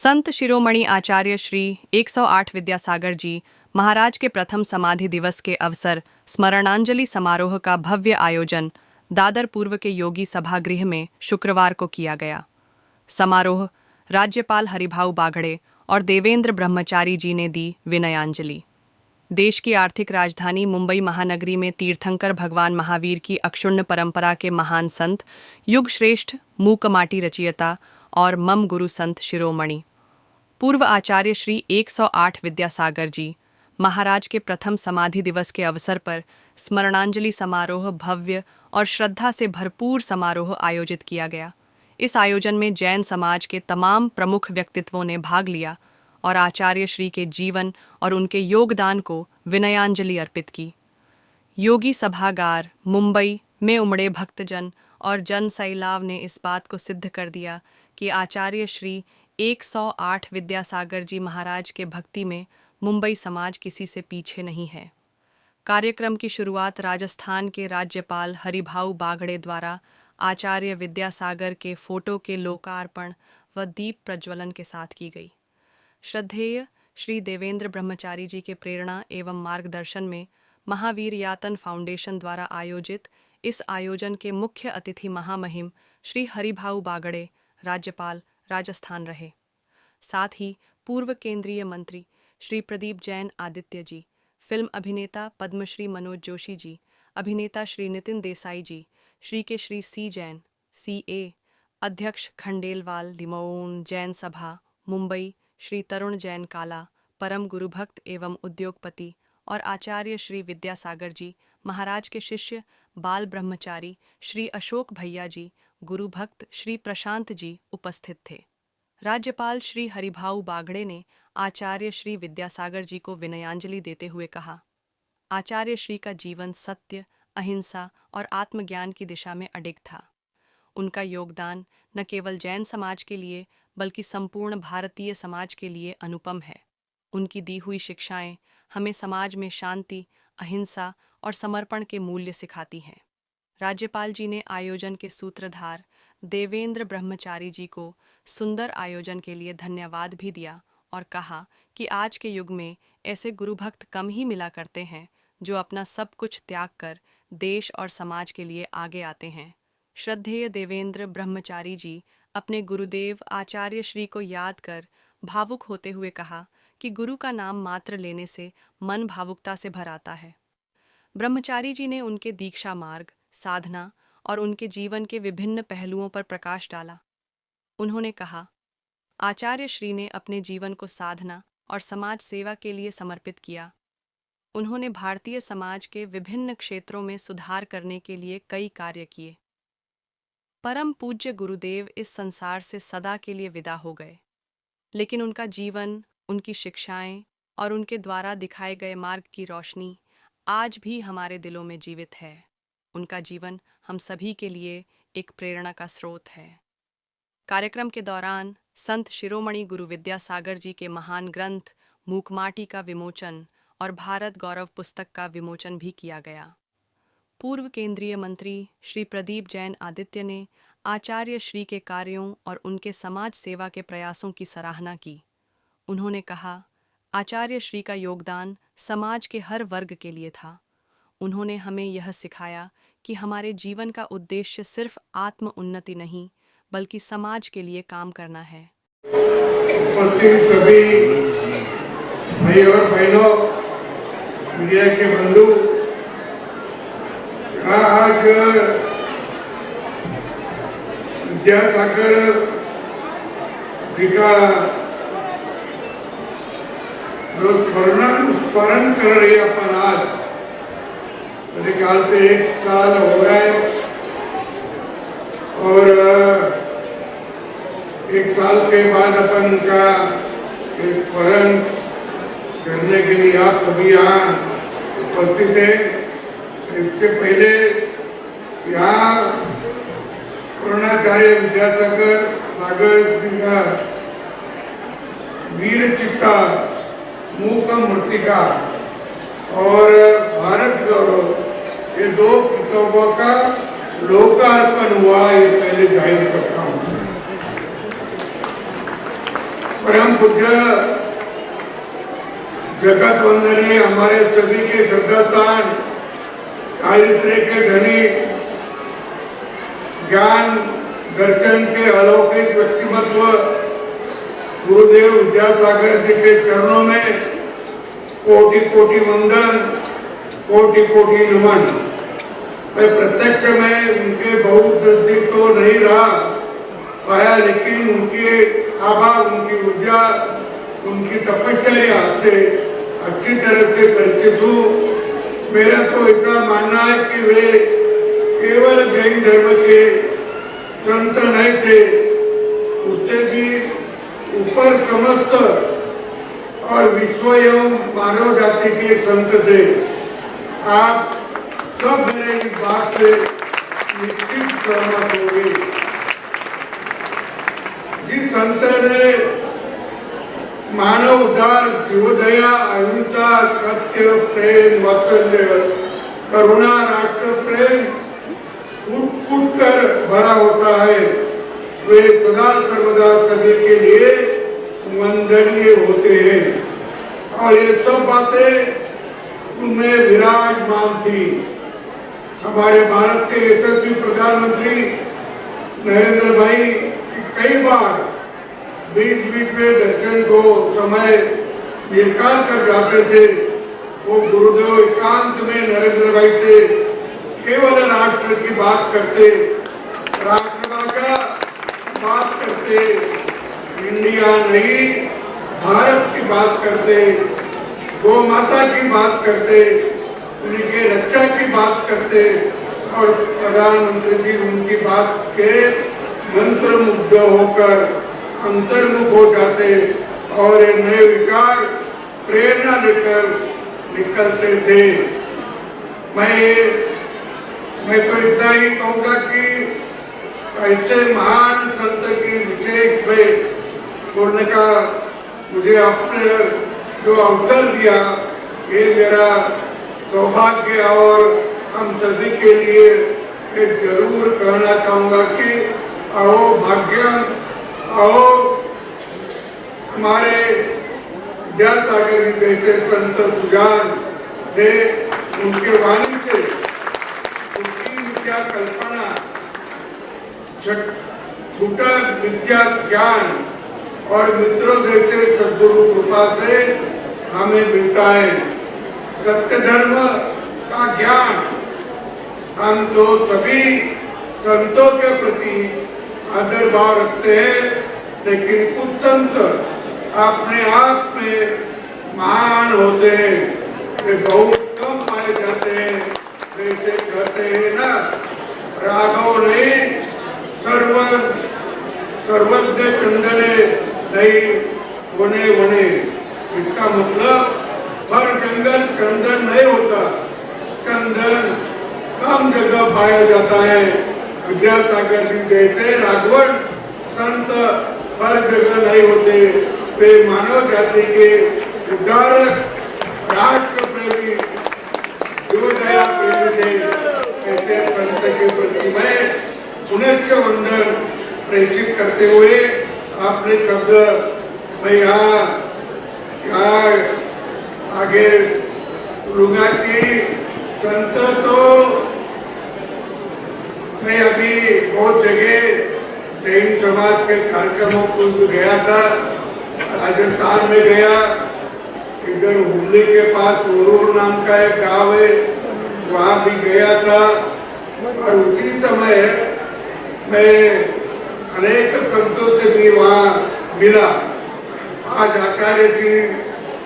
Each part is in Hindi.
संत शिरोमणि आचार्य श्री 108 विद्यासागर जी महाराज के प्रथम समाधि दिवस के अवसर स्मरणांजलि समारोह का भव्य आयोजन दादर पूर्व के योगी सभागृह में शुक्रवार को किया गया। समारोह राज्यपाल हरिभाऊ बागड़े और देवेंद्र ब्रह्मचारी जी ने दी विनयांजलि। देश की आर्थिक राजधानी मुंबई महानगरी में तीर्थंकर भगवान महावीर की अक्षुण्ण परंपरा के महान संत, युग श्रेष्ठ मूक माटी रचयिता और मम गुरु संत शिरोमणि पूर्व आचार्य श्री 108 विद्यासागर जी महाराज के प्रथम समाधि दिवस के अवसर पर स्मरणांजलि समारोह भव्य और श्रद्धा से भरपूर समारोह आयोजित किया गया। इस आयोजन में जैन समाज के तमाम प्रमुख व्यक्तित्वों ने भाग लिया और आचार्य श्री के जीवन और उनके योगदान को विनयांजलि अर्पित की। योगी सभागार मुंबई में उमड़े भक्तजन और जन सैलाव ने इस बात को सिद्ध कर दिया कि आचार्य श्री 108 विद्यासागर जी महाराज के भक्ति में मुंबई समाज किसी से पीछे नहीं है। कार्यक्रम की शुरुआत राजस्थान के राज्यपाल हरिभाऊ बागड़े द्वारा आचार्य विद्यासागर के फोटो के लोकार्पण व दीप प्रज्वलन के साथ की गई। श्रद्धेय श्री देवेंद्र ब्रह्मचारी जी के प्रेरणा एवं मार्गदर्शन में महावीर यातन फाउंडेशन द्वारा आयोजित इस आयोजन के मुख्य अतिथि महामहिम श्री हरिभाऊ बागड़े राज्यपाल राजस्थान रहे। साथ ही पूर्व केंद्रीय मंत्री श्री प्रदीप जैन आदित्य जी, फिल्म अभिनेता पद्मश्री मनोज जोशी जी, अभिनेता श्री नितिन देसाई जी, श्री सी जैन CA, अध्यक्ष खंडेलवाल लिमोन जैन सभा मुंबई श्री तरुण जैन काला, परम गुरुभक्त एवं उद्योगपति और आचार्य श्री विद्यासागर जी महाराज के शिष्य बाल ब्रह्मचारी श्री अशोक भैया जी, गुरु भक्त श्री प्रशांत जी उपस्थित थे। राज्यपाल श्री हरिभाऊ बागड़े ने आचार्य श्री विद्यासागर जी को विनयांजलि देते हुए कहा, आचार्य श्री का जीवन सत्य, अहिंसा और आत्मज्ञान की दिशा में अडिग था। उनका योगदान न केवल जैन समाज के लिए बल्कि संपूर्ण भारतीय समाज के लिए अनुपम है। उनकी दी हुई शिक्षाएं हमें समाज में शांति, अहिंसा और समर्पण के मूल्य सिखाती हैं। राज्यपाल जी ने आयोजन के सूत्रधार देवेंद्र ब्रह्मचारी जी को सुंदर आयोजन के लिए धन्यवाद भी दिया और कहा कि आज के युग में ऐसे गुरुभक्त कम ही मिला करते हैं जो अपना सब कुछ त्याग कर देश और समाज के लिए आगे आते हैं। श्रद्धेय देवेंद्र ब्रह्मचारी जी अपने गुरुदेव आचार्य श्री को याद कर भावुक होते हुए कहा कि गुरु का नाम मात्र लेने से मन भावुकता से भर आता है। ब्रह्मचारी जी ने उनके दीक्षा मार्ग, साधना और उनके जीवन के विभिन्न पहलुओं पर प्रकाश डाला। उन्होंने कहा, आचार्य श्री ने अपने जीवन को साधना और समाज सेवा के लिए समर्पित किया। उन्होंने भारतीय समाज के विभिन्न क्षेत्रों में सुधार करने के लिए कई कार्य किए। परम पूज्य गुरुदेव इस संसार से सदा के लिए विदा हो गए, लेकिन उनका जीवन, उनकी शिक्षाएं और उनके द्वारा दिखाए गए मार्ग की रोशनी आज भी हमारे दिलों में जीवित है। उनका जीवन हम सभी के लिए एक प्रेरणा का स्रोत है। कार्यक्रम के दौरान संत शिरोमणि गुरु विद्यासागर जी के महान ग्रंथ मूकमाटी का विमोचन और भारत गौरव पुस्तक का विमोचन भी किया गया। पूर्व केंद्रीय मंत्री श्री प्रदीप जैन आदित्य ने आचार्य श्री के कार्यों और उनके समाज सेवा के प्रयासों की सराहना की। उन्होंने कहा, आचार्य श्री का योगदान समाज के हर वर्ग के लिए था। उन्होंने हमें यह सिखाया कि हमारे जीवन का उद्देश्य सिर्फ आत्म उन्नति नहीं बल्कि समाज के लिए काम करना है। उपस्थित सभी भाई और बहनों, मीडिया के बंधु, आज विद्यासागर जी का स्मरण कर रही अपन आज मेरे ख्याल से 1 साल हो गए और 1 साल के बाद अपन का स्मरण करने के लिए आप सभी यहाँ उपस्थित हैं। इसके पहले यहाँ द्रोणाचार्य विद्यासागर जी का वीर चित्ता, मूक मृतिका और भारत गौरव, ये 2 किताबों का लोकार्पण हुआ, ये पहले जाहिर करता हूँ। परम पूज्य जगत वंदनीय हमारे सभी के श्रद्धास्थान, साहित्य के धनी, ज्ञान दर्शन के अलौकिक व्यक्तिमत्व गुरुदेव विद्यासागर जी के चरणों में कोटि कोटि वंदन, कोटि कोटि नमन। मैं प्रत्यक्ष में उनके बहुत नजदीक तो नहीं रहा पाया, लेकिन उनके आभार, उनकी ऊर्जा, उनकी तपश्चर्या से अच्छी तरह से परिचित हूँ। मेरा तो ऐसा मानना है कि वे केवल जैन धर्म के संत नहीं थे, उससे भी ऊपर समस्त और विश्व एवं मानव जाति के संत थे। आप सब मेरे इस बात से निश्चित सहमत होंगे। जिस संत ने मानव उद्धार, जीवदया, अहिंसा, सत्य, प्रेम, वात्सल्य, करुणा, राष्ट्र प्रेम कूट कूट कर भरा होता है, वे सदा सर्वदा सभी के लिए वंदनीय होते हैं। और ये सब बातें उनमें विराजमान थी। हमारे भारत के यशस्वी प्रधानमंत्री नरेंद्र भाई कई बार बीच बीच में दर्शन को समय निकाल कर जाते थे। वो गुरुदेव एकांत में नरेंद्र भाई से केवल राष्ट्र की बात करते, राष्ट्रभाषा बात करते, इंडिया नहीं भारत की बात करते, गौ माता की बात करते, उनके रक्षा की बात करते, और प्रधानमंत्री जी उनकी बात के मंत्र मुग्ध होकर अंतर्मुख हो जाते और नए विचार प्रेरणा लेकर निकलते थे। मैं तो इतना ही कहूँगा कि ऐसे महान संत की विशेष में बोलने का मुझे आपने जो अवसर दिया, ये मेरा सौभाग्य और हम सभी के लिए जरूर कहना चाहूँगा कि आओ भाग्यम, आओ हमारे विद्यासागर जी जैसे संत सुजान थे, उनके वाणी से उनकी विद्या कल्पना, छूटा विद्या ज्ञान और मित्रों जैसे सद्गुरु कृपा से हमें मिलता है। सत्य धर्म का ज्ञान हम तो सभी संतों के प्रति आदर भाव रखते हैं, लेकिन कुछ संत अपने आप में महान होते हैं, वे बहुत कम पाए जाते हैं। वैसे कहते हैं ना, राघव नहीं सर्वज्ञ चंदने नहीं वने वने। इसका मतलब हर जंगल चंदन नहीं होता, चंदन कम जगह पाया जाता है। विद्यासागर जी जैसे राघवन संत हर जगह नहीं होते, वे मानव जाति के उद्धारक, राष्ट्र प्रेमी, जीवदया प्रेमी थे। ऐसे संत के प्रति मैं पुनश्च वंदन प्रेषित करते हुए आपने शब्द मैं यहाँ आगे लूंगा कि संत तो मैं अभी बहुत जगह जैन समाज के कार्यक्रमों को गया था, राजस्थान में गया, इधर हुगली के पास उरूर नाम का एक गाँव है, वहाँ भी गया था। और उसी समय मैं अनेक संतों से भी वहाँ मिला। आज आचार्य जी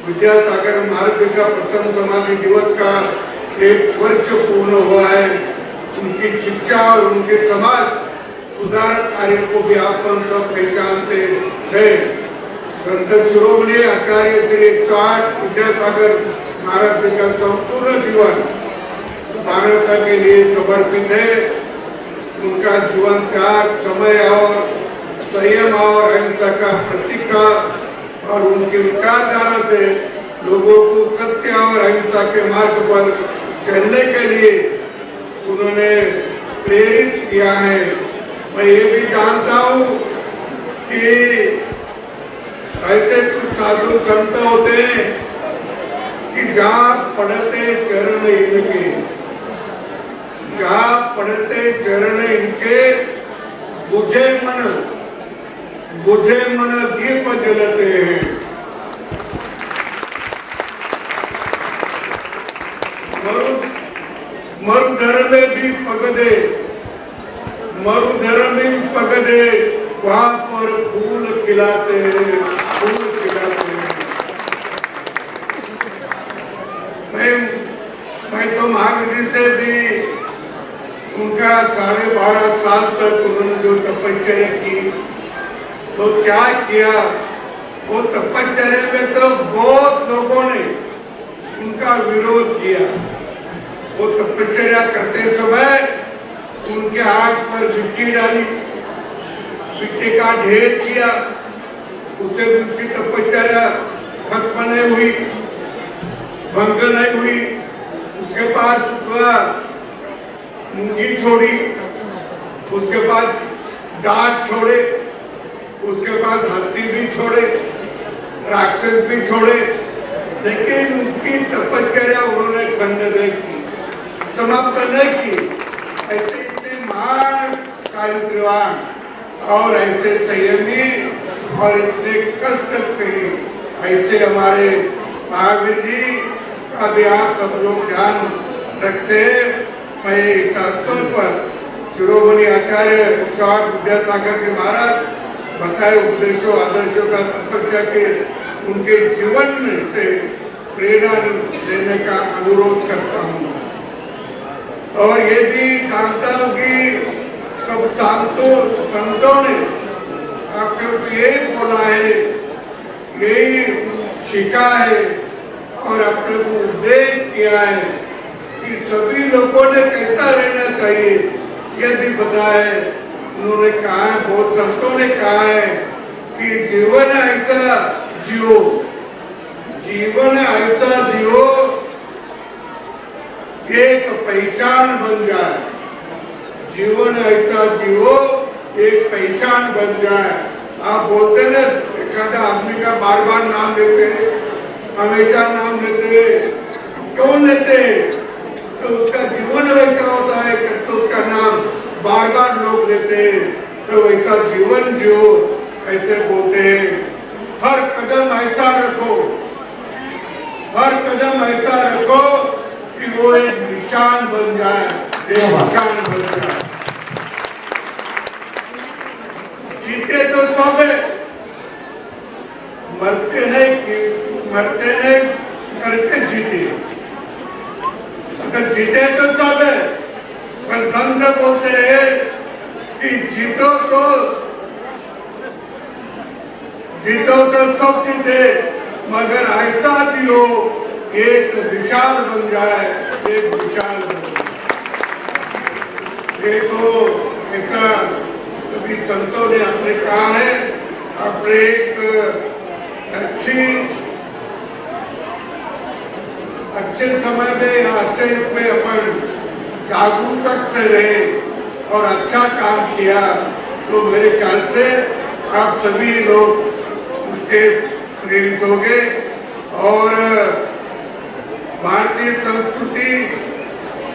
विद्यासागर महाराज जी का प्रथम समाधि दिवस का 1 वर्ष पूर्ण हुआ है। उनकी शिक्षा और उनके समाज सुधारक कार्य को भी आप सब पहचानते हैं। संत शिरोमणि आचार्य श्री 108 विद्यासागर महाराज जी का संपूर्ण जीवन मानवता के लिए समर्पित है। उनका जीवन त्याग, समय और संयम और अहिंसा का प्रतीक था, और उनकी विचारधारा से लोगों को सत्य और अहिंसा के मार्ग पर चलने के लिए उन्होंने प्रेरित किया है। मैं ये भी जानता हूँ कि ऐसे कुछ साधु संत होते हैं कि जहाँ पढ़ते चरण इनके, जहाँ पढ़ते चरण इनके, बुझे मन दीप जलते हैं। मरुधर में भी पगदे, वहाँ पर फूल खिलाते हैं। मैं तो महावीर जी से भी उनका 12.5 साल तक उन्होंने जो तपस्या की, तो क्या किया, वो तपस्या में तो बहुत लोगों ने उनका विरोध किया। वो तपस्या करते समय उनके हाथ पर मिट्टी डाली, मिट्टी का ढेर किया, उसे उनकी तपस्या खत्म नहीं हुई, भंग नहीं हुई। उसके बाद मूंगी छोड़ी, उसके बाद दांत छोड़े, उसके बाद हाथी भी छोड़े, राक्षस भी छोड़े, लेकिन उनकी तपस्या उन्होंने खंड नहीं की, समाप्त नहीं की। ऐसे इतने महान चारित्रवान और ऐसे संयमी और इतने कष्ट पे ऐसे हमारे महावीर जी का भी आप सब लोग ध्यान रखते हैं। मैं इस अवसर पर शिरोमणि आचार्य उत्साह विद्यासागर के महाराज बताए उपदेशों आदर्शों का तपस्या के उनके जीवन में से प्रेरणा लेने का अनुरोध करता हूँ। और ये भी जानता हूँ कि सब संतों ने आपके ऊपर यही बोला है, यही सीखा है और अपने को उपदेश किया है कि सभी लोगों ने कैसा रहना चाहिए, यह भी बताया है। उन्होंने कहा है, बहुत संतों ने कहा है कि जीवन ऐसा जियो, जीवन ऐसा जियो एक पहचान बन जाए, जीवन ऐसा जियो एक पहचान बन जाए। आप बोलते ना, एक आदमी का बार बार नाम लेते हैं, हमेशा नाम लेते हैं, क्यों लेते हैं? तो उसका जीवन वैसा होता है कि तो उसका नाम बार बार लोग लेते हैं, तो वैसा जीवन जियो ऐसे बोलते हैं। हर कदम ऐसा रखो, हर कदम ऐसा रखो कि वो एक निशान बन जाए, एक निशान बन जाए। जीते तो सब है, मरते नहीं करके जीते। अगर जीते तो सब है, पर संत बोलते हैं कि जीतो तो सब जीते, मगर ऐसा जियो एक विशाल बन जाए, एक विशाल बन जाए। ये तो ऐसा सभी संतों ने अपने कहा है। अपने एक अच्छे समय में अच्छे रूप में अपन जागरूकता से रहे और अच्छा काम किया, तो मेरे ख्याल से आप सभी लोग उसके प्रेरित होंगे। और भारतीय संस्कृति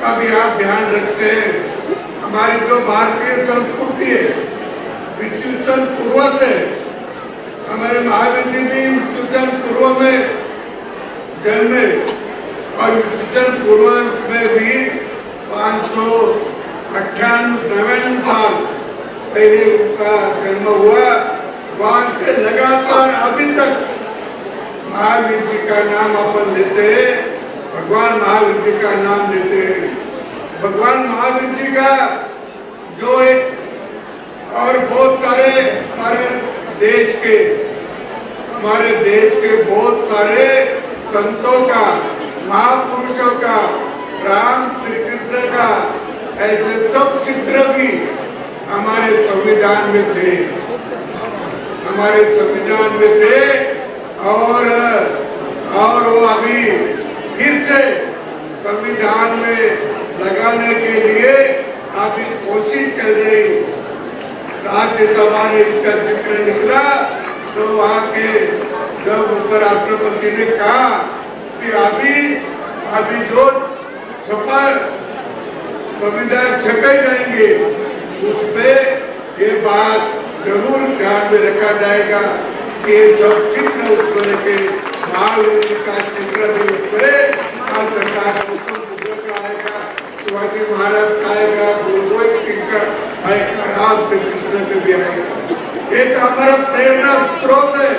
का भी आप ध्यान रखते हैं। हमारी जो भारतीय संस्कृति है विश्वसन पूर्व से, हमारे महावीर जी भी विश्वसन पूर्व में जन्मे और विश्वसन पूर्व में भी 598 साल पहले उनका जन्म हुआ। वहां से लगातार अभी तक महावीर जी का नाम अपन लेते हैं, भगवान महावीर जी का नाम लेते हैं। भगवान महावीर जी का जो एक और बहुत सारे हमारे देश के बहुत सारे संतों का, महापुरुषों का, राम श्री कृष्ण का ऐसे सब चित्र भी हमारे संविधान में थे, हमारे संविधान में थे। और वो अभी फिर से संविधान में लगाने के लिए अभी कोशिश कर रही। राज्यसभा ने इसका जिक्र निकला तो वहाँ के जब उपराष्ट्रपति ने कहा कि अभी जो छपा संविधान छपे जाएंगे उस पे ये बात जरूर ध्यान में रखा जाएगा कि जब चित्र उस पर के महावीर का चित्र भी उस पर सरकार गौतम बुद्ध का आएगा, शिवाजी महाराज का आएगा, गुरु गोविंद सिंह का आएगा, राम श्री कृष्ण का भी आएगा। ये तो हमारा प्रेरणा स्रोत है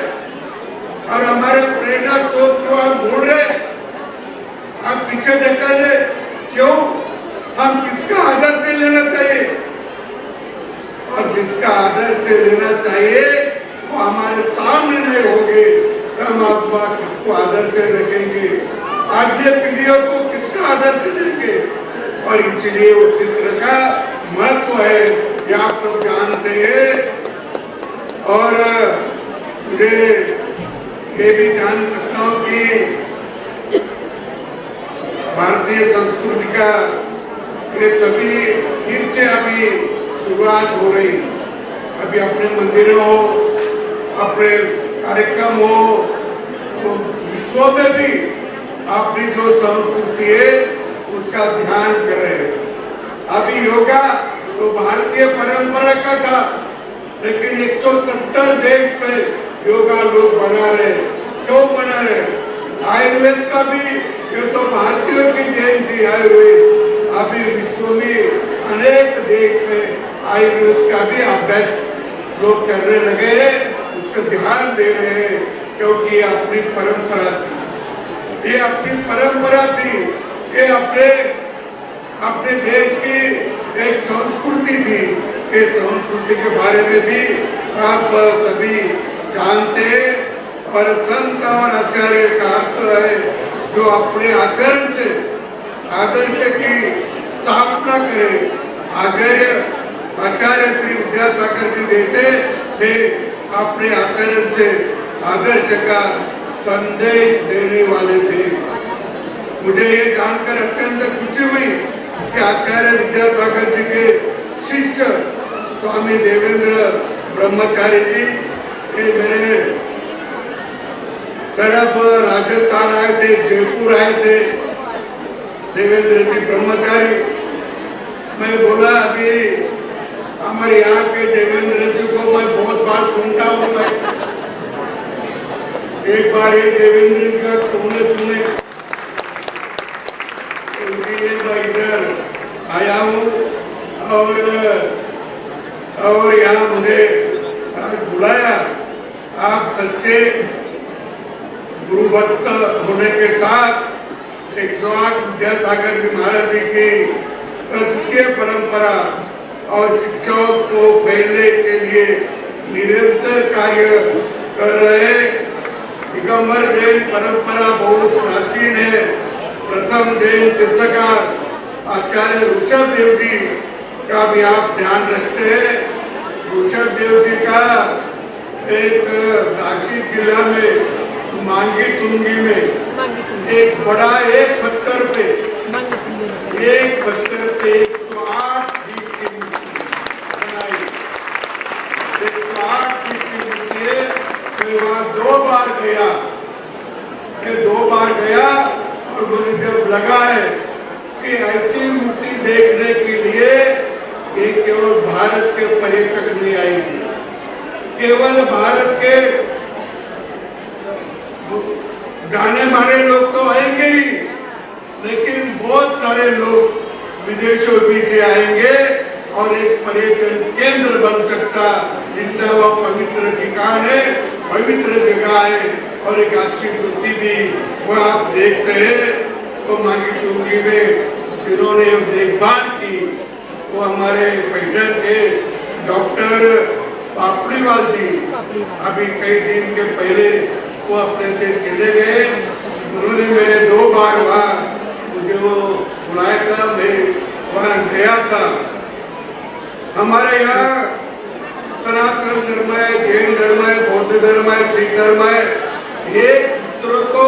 और हमारे प्रेरणा स्रोत को हम ढूंढ रहे, हम पीछे निकल रहे। क्यों? हम किसका आदर से लेना चाहिए और जिसका आदर से लेना चाहिए वो हमारे सामने नहीं होंगे तो हम आप किसको आदर से रखेंगे? आज ये पीढ़ियों को किसका आदर से देंगे? और इसलिए उस चित्र का महत्व है ये आप सब जानते हैं। और मुझे ये भी जान सकता हूँ कि भारतीय संस्कृति का ये सभी फिर से अभी शुरुआत हो रही। अभी अपने मंदिरों हो, अपने कार्यक्रम हो, तो विश्व में भी अपनी जो संस्कृति है उसका ध्यान करें। अभी योगा तो भारतीय परंपरा का था, लेकिन 170 देश पे योगा लोग बना रहे। क्यों बना रहे? आयुर्वेद का भी ये तो भारतीयों की देन थी आयुर्वेद। अभी विश्व में अनेक देश में आयुर्वेद का भी अभ्यास लोग करने लगे हैं, उसका ध्यान दे रहे हैं, क्योंकि ये अपनी परंपरा थी, ये अपनी परंपरा थी, ये अपने देश की एक संस्कृति थी। ये संस्कृति के बारे में भी आप सभी जानते हैं। और संत और आचार्य का अर्थ है जो अपने आदर्श की स्थापना करे। आचार्य श्री विद्यासागर जी देते थे अपने आदर्श का संदेश देने वाले थे। मुझे ये जानकर अत्यंत खुशी हुई कि आचार्य विद्यासागर जी के शिष्य स्वामी देवेंद्र ब्रह्मचारी जी ये मेरे तरफ राजस्थान आए थे, जयपुर आए थे। देवेंद्र जी ब्रह्मचारी, मैं बोला अभी हमारे यहाँ के देवेंद्र जी को मैं बहुत बार सुनता हूँ। मैं एक बार ये देवेंद्र जी का सुने इसलिए मैं इधर आया हूँ और यहाँ मुझे बुलाया। आप सच्चे गुरु भक्त होने के साथ 108 विद्यासागर जी महाराज जी की द्वितीय परंपरा और शिक्षाओं को फैलने के लिए निरंतर कार्य कर रहे। दिगंबर जैन परंपरा बहुत प्राचीन है। प्रथम जैन तीर्थकार आचार्य ऋषभ देव जी का भी आप ध्यान रखते हैं। ऋषभ देव जी का एक नासिक जिला में मांगी तुंगी में एक बड़ा एक पत्थर पे 108 फीट की मूर्ति बनाई। 108 फीट की मूर्ति है। मैं वहाँ 2 बार गया और मुझे जब लगा है कि ऐसी मूर्ति देखने के लिए ये केवल भारत के पर्यटक नहीं आएंगे, केवल भारत के जाने माने लोग तो आएंगे ही, लेकिन बहुत सारे लोग विदेशों भी से आएंगे और एक पर्यटन केंद्र बन सकता, जितना वह पवित्र ठिकान है, पवित्र जगह है और एक अच्छी मूर्ति भी वो आप देखते हैं। तो मांगी टूंगी में जिन्होंने देखभाल की वो हमारे पैठन के डॉक्टर पापड़ीवाल जी अभी कई दिन के पहले वो अपने से चले गए। उन्होंने मेरे 2 बार वहाँ मुझे वो बुलाया था, मैं वहाँ गया था। हमारे यहाँ सनातन धर्म है, जैन धर्म है, बौद्ध धर्म है, सिख धर्म है, एक दूसरे को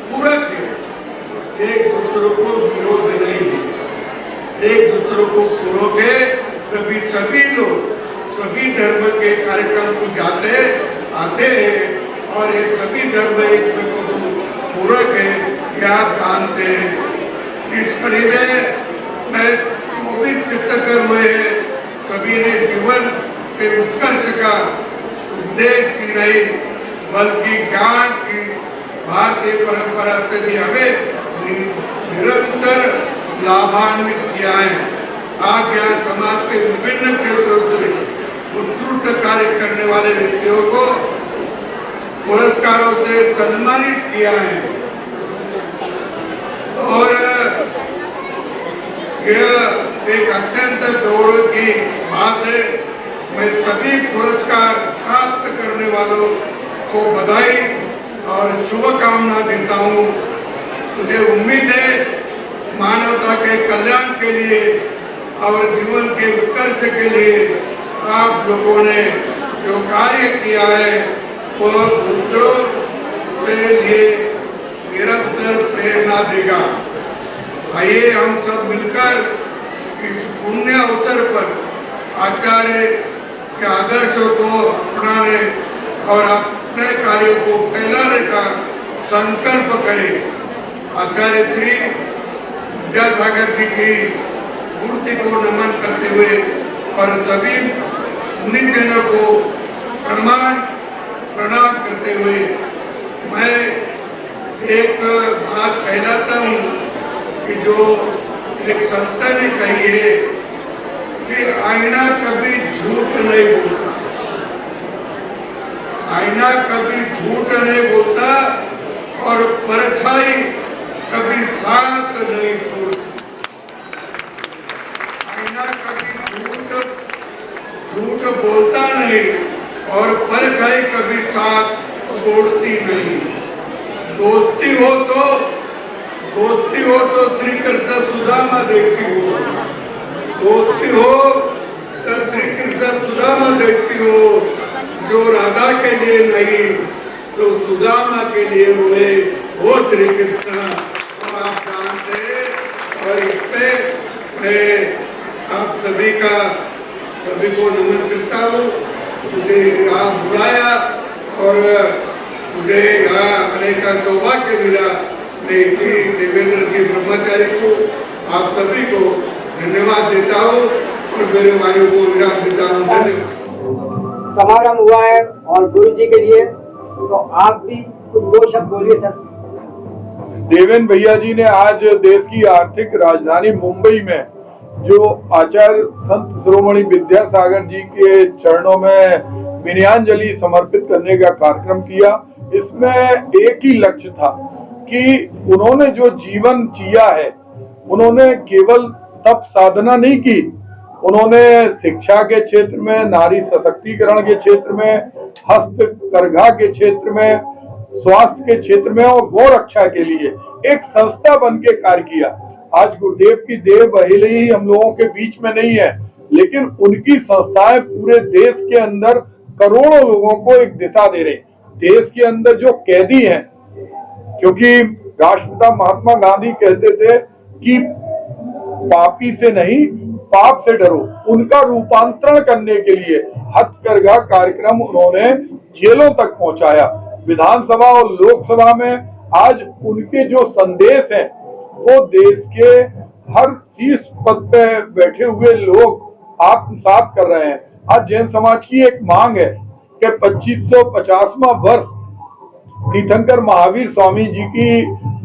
पूरक है, एक दूसरे को विरोध नहीं है, एक दूसरे को पूरक है। कभी सभी लोग सभी धर्म के कार्यक्रम को जाते आते हैं और ये सभी धर्म एक पूरक है, ये आप जानते हैं। इस कड़ी में 24 तीर्थंकर हुए हैं, सभी ने जीवन के उत्कर्ष का उपदेश ही नहीं बल्कि ज्ञान की भारतीय परंपरा से भी हमें निरंतर लाभान्वित किया है। आज यहाँ समाज के विभिन्न क्षेत्रों से उत्कृष्ट कार्य करने वाले व्यक्तियों को पुरस्कारों से सम्मानित किया है और यह एक अत्यंत गौरव की बात है। मैं सभी पुरस्कार प्राप्त करने वालों को बधाई और शुभकामना देता हूँ। मुझे उम्मीद है मानवता के कल्याण के लिए और जीवन के उत्कर्ष के लिए आप लोगों ने जो कार्य किया है वह दूसरों के लिए निरंतर प्रेरणा देगा। आइए हम सब मिलकर इस पुण्य अवसर पर आचार्य के आदर्शों को अपनाने और अपने कार्यों को फैलाने का संकल्प करें। आचार्य श्री विद्यासागर जी की मूर्ति को नमन करते हुए और सभी मुनिजनों को प्रणाम करते हुए मैं एक बात कहलाता हूँ कि जो एक संत ने कही है कि आईना कभी झूठ नहीं बोलता, आईना कभी झूठ नहीं बोलता और परछाई कभी साथ नहीं छोड़ती। आईना कभी झूठ बोलता नहीं और परछाई कभी साथ छोड़ती नहीं। दोस्ती हो तो श्री कृष्ण सुदामा देखती हो, दोस्ती हो तो श्री कृष्ण सुदामा देखती हो। जो राधा के लिए नहीं तो सुदामा के लिए हुए वो श्री कृष्ण आप जानते हैं। और इस पे मैं आप सभी को नमन करता हूँ। मुझे यहाँ बुलाया और मुझे यहाँ आने का सौभाग्य मिला। मैं श्री देवेंद्र जी ब्रह्मचारी को आप सभी को धन्यवाद देता हूँ और मेरे भाइयों को विराम देता हूँ। धन्यवाद। समागम हुआ है और गुरु जी के लिए तो आप भी कुछ दो शब्द बोलिए सर। देवेंद्र भैया जी ने आज देश की आर्थिक राजधानी मुंबई में जो आचार्य संत शिरोमणि विद्यासागर जी के चरणों में विनयांजलि समर्पित करने का कार्यक्रम किया। इसमें एक ही लक्ष्य था कि उन्होंने जो जीवन जिया है, उन्होंने केवल तप साधना नहीं की, उन्होंने शिक्षा के क्षेत्र में, नारी सशक्तिकरण के क्षेत्र में, हस्तकरघा के क्षेत्र में, स्वास्थ्य के क्षेत्र में और गौ रक्षा के लिए एक संस्था बन के कार्य किया। आज गुरुदेव की देह भले ही हम लोगों के बीच में नहीं है, लेकिन उनकी संस्थाएं पूरे देश के अंदर करोड़ों लोगों को एक दिशा दे रही। देश के अंदर जो कैदी हैं, क्योंकि राष्ट्रपिता महात्मा गांधी कहते थे कि पापी से नहीं पाप से डरो, उनका रूपांतरण करने के लिए हथकरघा कार्यक्रम उन्होंने जेलों तक पहुंचाया। विधानसभा और लोकसभा में आज उनके जो संदेश हैं वो देश के हर शीर्ष पद पे बैठे हुए लोग आत्मसात कर रहे हैं। आज जैन समाज की एक मांग है कि 2550वां वर्ष तीर्थंकर महावीर स्वामी जी की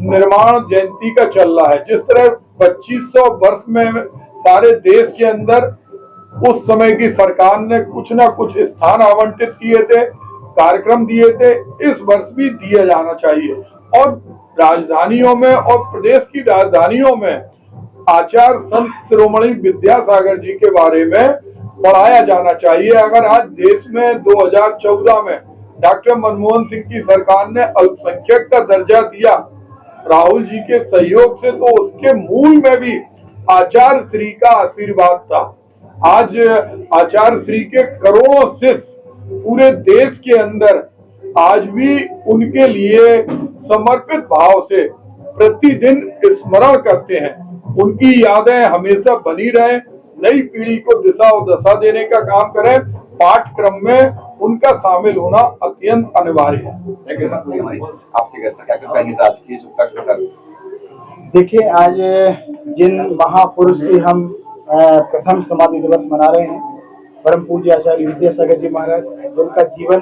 निर्माण जयंती का चल रहा है। जिस तरह 2500 वर्ष में सारे देश के अंदर उस समय की सरकार ने कुछ ना कुछ स्थान आवंटित किए थे, कार्यक्रम दिए थे, इस वर्ष भी दिया जाना चाहिए। और राजधानियों में और प्रदेश की राजधानियों में आचार्य संत शिरोमणि विद्यासागर जी के बारे में पढ़ाया जाना चाहिए। अगर आज देश में 2014 में डॉक्टर मनमोहन सिंह की सरकार ने अल्पसंख्यक का दर्जा दिया राहुल जी के सहयोग से, तो उसके मूल में भी आचार्य श्री का आशीर्वाद था। आज आचार्य श्री के करोड़ों शिष्य पूरे देश के अंदर आज भी उनके लिए समर्पित भाव से प्रतिदिन स्मरण करते हैं। उनकी यादें हमेशा बनी रहे, नई पीढ़ी को दिशा और दशा देने का काम करें। पाठ्यक्रम में उनका शामिल होना अत्यंत अनिवार्य है। देखिए, आज जिन महापुरुष की हम प्रथम समाधि दिवस मना रहे हैं, परम पूज्य आचार्य विद्यासागर जी महाराज, जिनका जीवन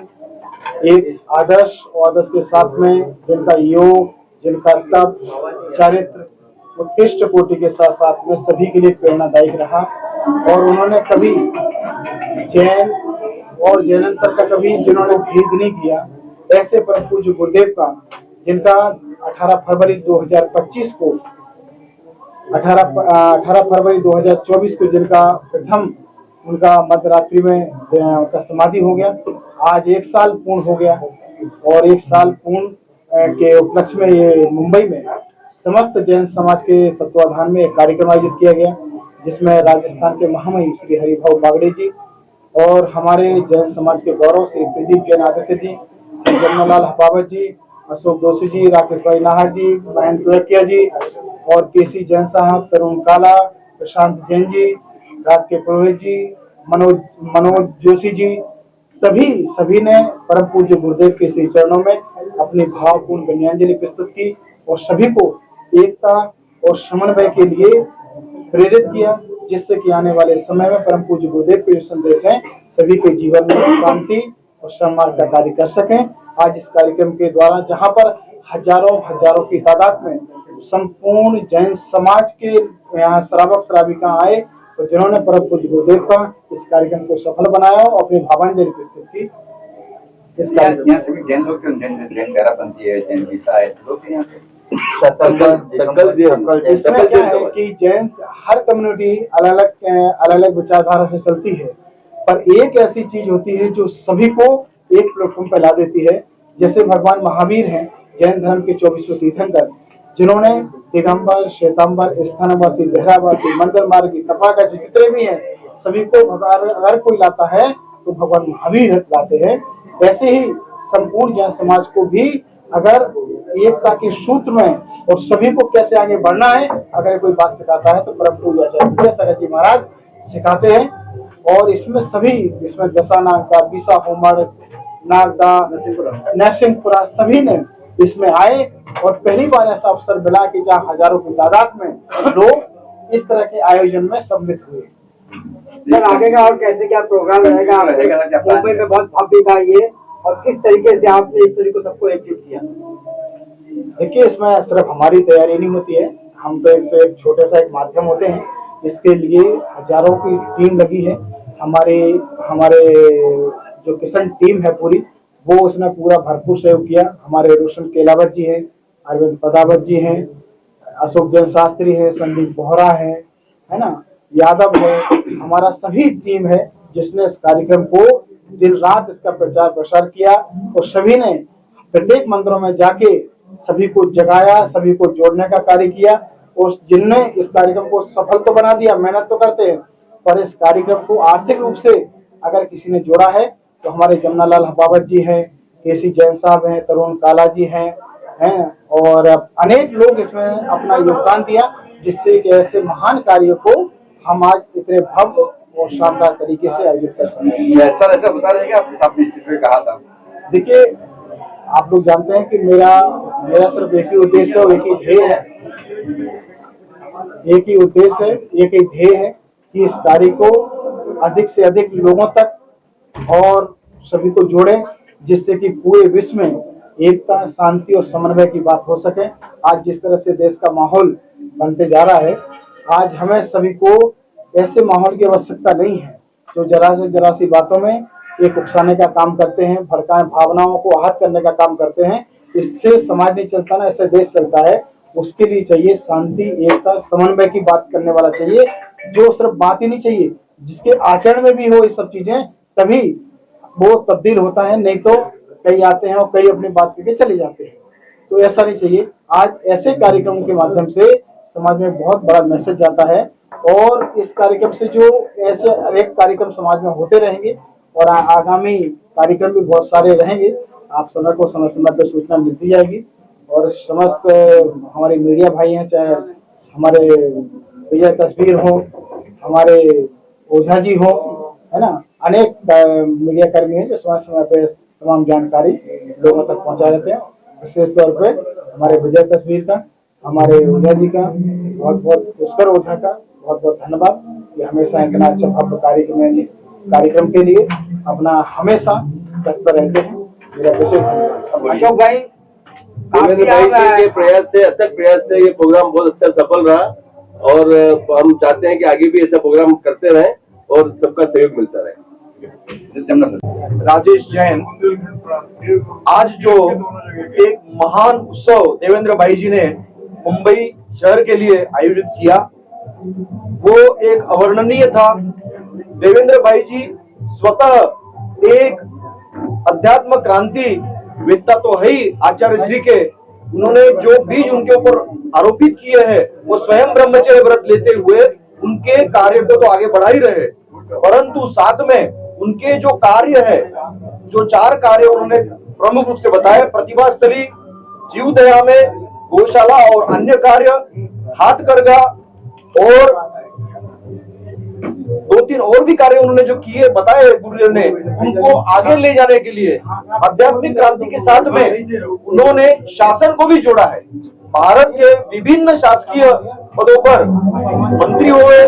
एक आदर्श और आदर्श के साथ में जिनका योग, जिनका तप, चरित्र उत्कृष्ट कोटि के साथ साथ में सभी के लिए प्रेरणादायक रहा। और उन्होंने कभी जैन और जैनंतर का कभी जिन्होंने भेद नहीं किया, ऐसे परम पूज्य गुरुदेव का, जिनका 18 फरवरी 2025 को 18 फरवरी 2024 को जिनका प्रथम उनका मध्यरात्रि में उनका समाधि हो गया। आज 1 साल पूर्ण हो गया और 1 साल पूर्ण के उपलक्ष्य में ये मुंबई में समस्त जैन समाज के तत्वाधान में एक कार्यक्रम आयोजित किया गया, जिसमें राजस्थान के महामहिम श्री हरिभाऊ बागड़े जी और हमारे जैन समाज के गौरव श्री प्रदीप जैन आदित्य जी, जन्मलाल हपावत जी, अशोक जोशी जी, राकेश भाई नाहर जी, महेंद्र तुरकिया जी और केसी जैन साहब, तरुण काला, प्रशांत जैन जी, राज के पुरोहित जी, मनोज जोशी जी, सभी ने परम पूज्य गुरुदेव के श्री चरणों में अपनी भावपूर्ण गण्यांजलि प्रस्तुत की और सभी को एकता और समन्वय के लिए प्रेरित किया, जिससे कि आने वाले समय में परम पूज्य गुरुदेव के जो संदेश हैं सभी के जीवन में शांति और सम्मान का कार्य कर सकें। आज इस कार्यक्रम के द्वारा जहां पर हजारों की तादाद में संपूर्ण जैन समाज के यहाँ श्रावक श्राविका आए, तो जिन्होंने परम पूज्य गुरुदेव का इस कार्यक्रम को सफल बनाया और अपनी भावांजलि प्रस्तुत की। इस कार्यक्रम जैन लोग जैन ग्यारहपंथी है, जैन गीता है, लोग यहाँ पे इसमें क्या है कि जैन हर कम्युनिटी अलग अलग विचारधारा से चलती है, पर एक ऐसी चीज होती है जो सभी को एक प्लेटफॉर्म पर ला देती है। जैसे भगवान महावीर हैं, जैन धर्म के 24वें तीर्थंकर, जिन्होंने दिगंबर, श्वेतांबर, स्थानवासी, देहरावासी, मंगल मार्गी, तपाकाची जितने भी हैं सभी को अगर कोई लाता है तो भगवान महावीर लाते हैं। ऐसे ही संपूर्ण जैन समाज को भी अगर एकता के सूत्र में और सभी को कैसे आगे बढ़ना है अगर कोई बात सिखाता है तो परम पूज्य आचार्य विद्यासागर जी महाराज सिखाते हैं। और इसमें दशा नागदा, बीसा होमर, नागदा, नरसिंहपुरा सभी ने इसमें आए और पहली बार ऐसा अवसर मिला कि जहाँ हजारों की तादाद में लोग इस तरह के आयोजन में सम्मिलित हुए। सर, आगे का और कैसे क्या प्रोग्राम रहेगा? मुंबई में बहुत भव्य था ये, और किस तरीके से आपने इस तरीके को सबको एकजुट किया? देखिए, इसमें सिर्फ हमारी तैयारी नहीं होती है, हम तो एक छोटे सा एक माध्यम होते हैं। इसके लिए हजारों की टीम लगी है। हमारे जो किसान टीम है पूरी, वो उसने पूरा भरपूर सहयोग किया। हमारे रोशन केलावत जी हैं, अरविंद पदावत जी हैं, अशोक जैन शास्त्री है, संदीप बोहरा है ना, यादव है, हमारा सभी टीम है जिसने इस कार्यक्रम को दिन रात इसका प्रचार प्रसार किया और सभी ने प्रत्येक मंदिरों में जाके सभी को जगाया, सभी को जोड़ने का कार्य किया। और जिनने इस कार्यक्रम को सफल तो बना दिया, मेहनत तो करते हैं, पर इस कार्यक्रम को आर्थिक रूप से अगर किसी ने जोड़ा है तो हमारे जमनालाल हपावत जी हैं, केसी जैन साहब हैं, तरुण काला जी हैं और अनेक लोग इसमें अपना योगदान दिया, जिससे कि ऐसे महान कार्य को हम आज इतने भव्य और शानदार तरीके से आयोजित कर सकते हैं। ऐसा बता रहे हैं कि आपने कहा था। देखिए, आप लोग जानते हैं कि मेरा सिर्फ एक ही उद्देश्य और एक ही ध्येय है कि इस कार्य को अधिक से अधिक लोगों तक और सभी को जोड़ें, जिससे कि पूरे विश्व में एकता, शांति और समन्वय की बात हो सके। आज जिस तरह से देश का माहौल बनते जा रहा है, आज हमें सभी को ऐसे माहौल की आवश्यकता नहीं है जो जरा सी बातों में एक उकसाने का काम करते हैं, भड़काए भावनाओं को आहत करने का काम करते हैं। इससे समाज नहीं चलता ना, ऐसे देश चलता है। उसके लिए चाहिए शांति, एकता, समन्वय की बात करने वाला चाहिए, जो सिर्फ बात ही नहीं चाहिए, जिसके आचरण में भी हो ये सब चीजें, तभी वो तब्दील होता है। नहीं तो कई आते हैं और कई अपनी बात करके चले जाते हैं, तो ऐसा नहीं चाहिए। आज ऐसे कार्यक्रमों के माध्यम से समाज में बहुत बड़ा मैसेज जाता है और इस कार्यक्रम से जो ऐसे अनेक कार्यक्रम समाज में होते रहेंगे और आगामी कार्यक्रम भी बहुत सारे रहेंगे। आप समय पर सूचना मिलती जाएगी और समस्त हमारे मीडिया भाई हैं, चाहे हमारे विजय तस्वीर हो, हमारे ओझा जी हो, है ना, अनेक मीडिया कर्मी हैं जो समय समय पे तमाम जानकारी लोगों तक पहुंचा देते हैं। विशेष तौर पे हमारे विजय तस्वीर का, हमारे ओझा जी का बहुत बहुत, पुष्कर ओझा का बहुत बहुत धन्यवाद कि हमेशा इतना अच्छा भव्य कार्यक्रम के लिए अपना हमेशा तत्पर रहते हैं। मेरा विशेष धन्यवाद। अशोक भाई, देवेंद्र भाई जी के प्रयास से, अथक प्रयास से ये प्रोग्राम बहुत अच्छा सफल रहा और हम चाहते हैं कि आगे भी ऐसा प्रोग्राम करते रहें और सबका सहयोग मिलता रहे। राजेश जैन, आज जो एक महान उत्सव देवेंद्र भाई जी ने मुंबई शहर के लिए आयोजित किया वो एक अवर्णनीय था। देवेंद्र भाई जी स्वतः एक अध्यात्म क्रांति वेत्ता तो है ही आचार्य श्री के। उन्होंने जो बीज उनके ऊपर आरोपित किए हैं वो स्वयं ब्रह्मचर्य व्रत लेते हुए उनके कार्य को तो आगे बढ़ा ही रहे, परंतु साथ में उनके जो कार्य है, जो 4 कार्य उन्होंने प्रमुख रूप से बताए, प्रतिभा स्थली, जीव दया में, गौशाला और अन्य कार्य, हाथ करगा और 2-3 और भी कार्य उन्होंने जो किए बताए गुरुदेव ने, उनको आगे ले जाने के लिए आध्यात्मिक क्रांति के साथ में उन्होंने शासन को भी जोड़ा है। भारत के विभिन्न शासकीय पदों पर मंत्री हुए,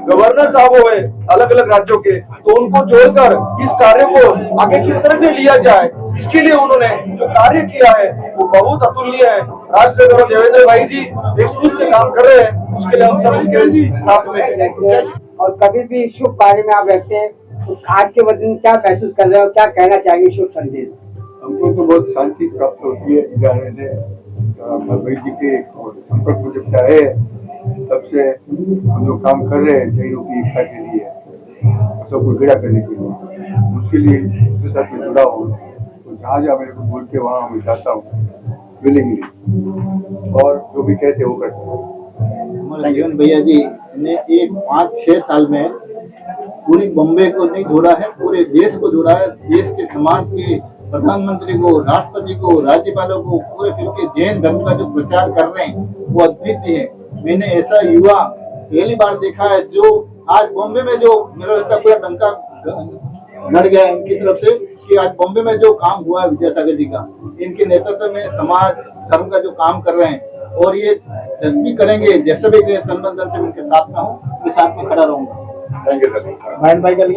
गवर्नर साहब हुए अलग अलग राज्यों के, तो उनको जोड़कर इस कार्य को आगे किस तरह से लिया जाए, इसके लिए उन्होंने जो कार्य किया है वो बहुत अतुलनीय है। राष्ट्रगुरु देवेंद्र भाई जी एक सूत्र काम कर रहे हैं, उसके लिए हम सब उनके साथ में। और कभी भी शुभ कार्य में आप रहते हैं, तो आज के दिन क्या महसूस कर रहे हो, क्या कहना चाहेंगे शुभ संदेश? हमको तो बहुत शांति प्राप्त होती है जाने से। भाई जी के संपर्क में जब से आए तब से हम लोग काम कर रहे हैं जैनों की इच्छा के लिए, सबको विदा करने के लिए। उसके लिए उसके साथ में जुड़ा हूँ, तो जहाँ जहाँ मेरे को बोल के वहाँ मैं जाता हूँ विलिंगली, और जो भी कहते वो करते हैं। जीवन भैया जी ने एक 5-6 साल में पूरी बॉम्बे को नहीं जोड़ा है, पूरे देश को जोड़ा है। देश के समाज के प्रधानमंत्री को, राष्ट्रपति को, राज्यपालों को, पूरे फिर के जैन धर्म का जो प्रचार कर रहे हैं वो अद्वितीय है। मैंने ऐसा युवा पहली बार देखा है जो आज बॉम्बे में जो मेरा लगता पूरा डंका लड़ गया है इनकी तरफ से कि आज बॉम्बे में जो काम हुआ है विद्यासागर जी का, इनके नेतृत्व में समाज धर्म का जो काम कर रहे हैं, और ये भी करेंगे जैसे भी तन मन धन से उनके साथ में हूँ, उनके साथ में खड़ा रहूंगा। Thank you.